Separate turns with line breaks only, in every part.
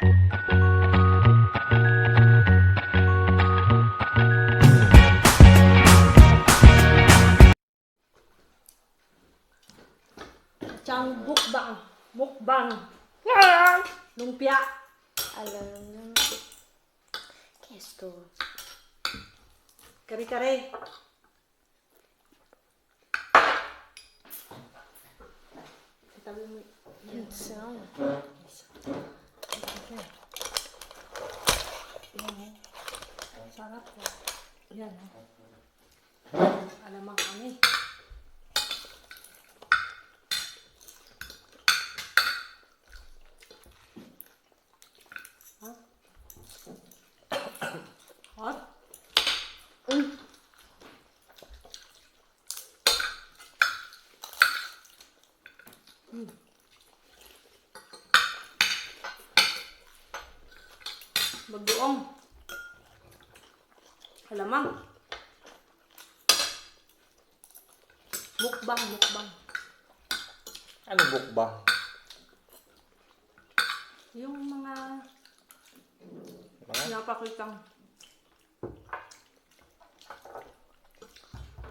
Chang mukbang. Mukbang. Lumpia.
Alam ¿qué es esto?
Kare-kare. Itabi mo.
Yan sound.
Yan. Sarap po. Yan. Alamang kami. Hot? Magduong. Alamang. Mukbang, mukbang.
Ano mukbang?
Yung mga pinapakitang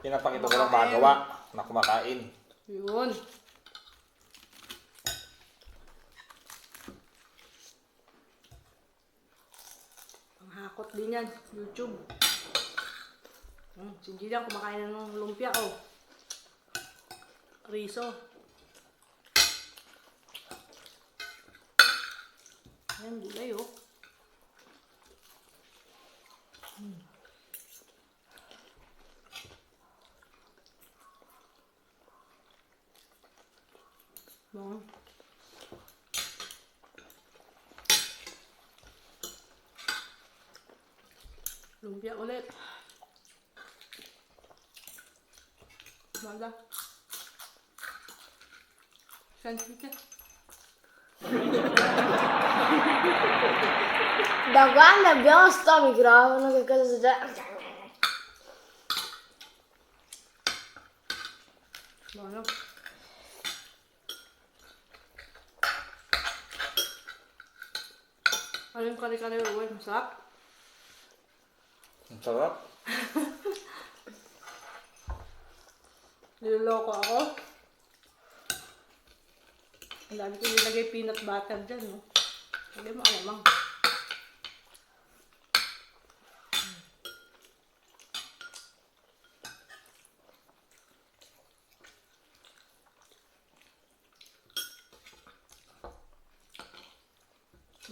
Pinapakita ko lang magawa na kumakain.
yun. Ang hakot din yan, YouTube. Si Gillian kumakain na ng lumpia, oh. Riso. Ayan, gulay, oh. Lumpia ulit. Mala. Sensite.
Da quando abbiamo sto microfono, che cosa succede?
Bueno. Ano yung kare-kare, Uwe? Masarap?
Ang sarap.
Niloloko ako. Ang dami ko nilagay peanut butter dyan, no? Lagay mo alamang.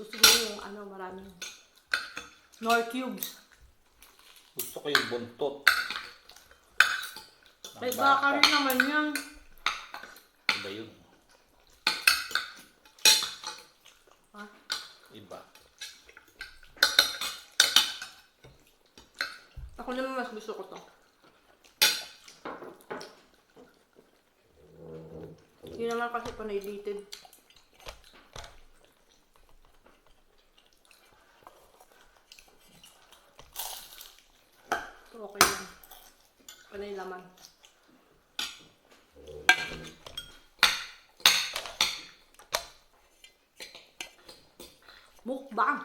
Gusto mo yung ano, maraming Knorr cubes.
Gusto ko yung buntot.
May baka rin naman yan.
Iba yun.
Ha?
Iba.
Ako naman mas gusto ko to. Hindi naman kasi panay-dated. So, okay lang. Panay laman. Mukbang!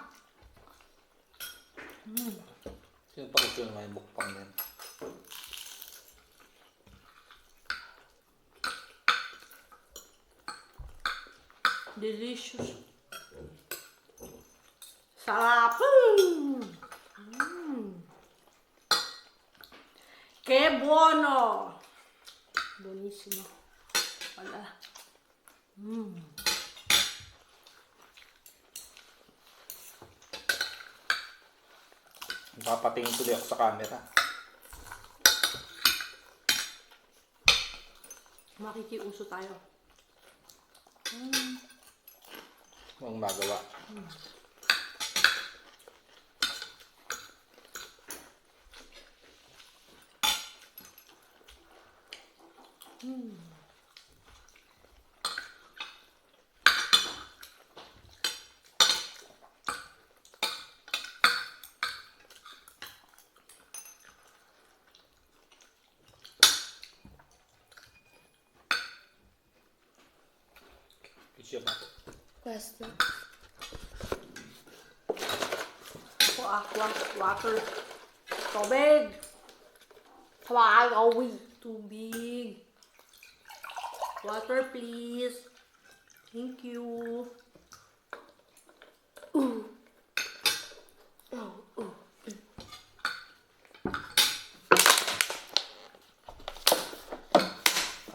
Sino pa gusto yung may mukbang yan?
Delicious. Sarap! Que buono! Buonissimo. Wala.
Papatingin tuloy ako sa camera.
Makikiuso tayo.
Ang magawa.
Questo.
Ako, water. Tubig.
Hawawi.
Tubig. Water, please. Thank you.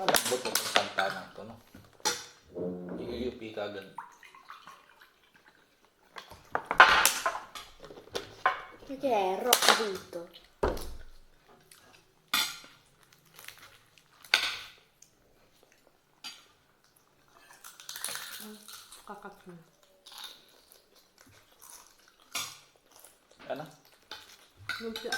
Kalambot mo ang kanta ng to, no? Iyuyupi ka agad.
Perché è dito.
Kakatun.
Ano?
Lumpia.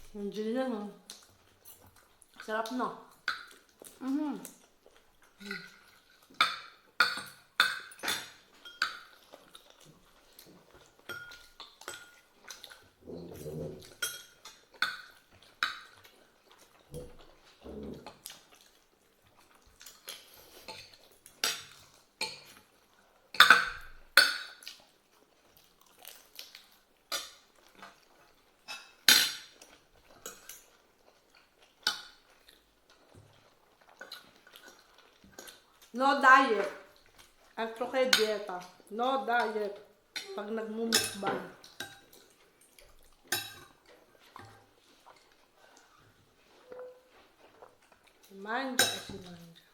Nandiyan na, no? Sarap, no? No diet. Altro che dieta. No diet. Pag nagmumukbang. Si mangia e si mangia.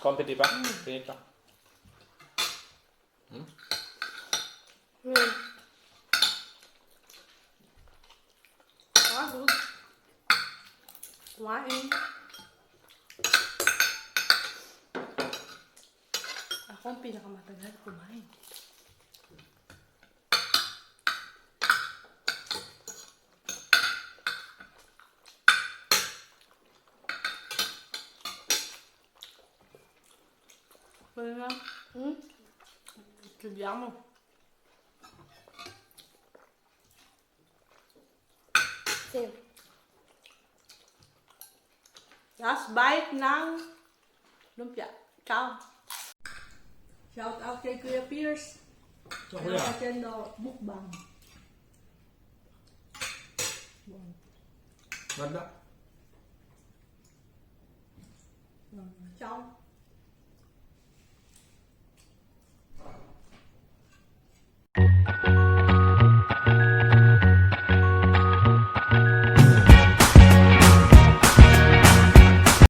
Konti di pa? Finito.
Pagod. Kumain. Ako ang pinakamatagal kumain. Pwede na. Studiamo.
Sì.
Last bite ng lumpia. Ciao! Shout out kay Kuya Pierce.
Kuya.
Haciendo mukbang.
Ganda.
Ciao!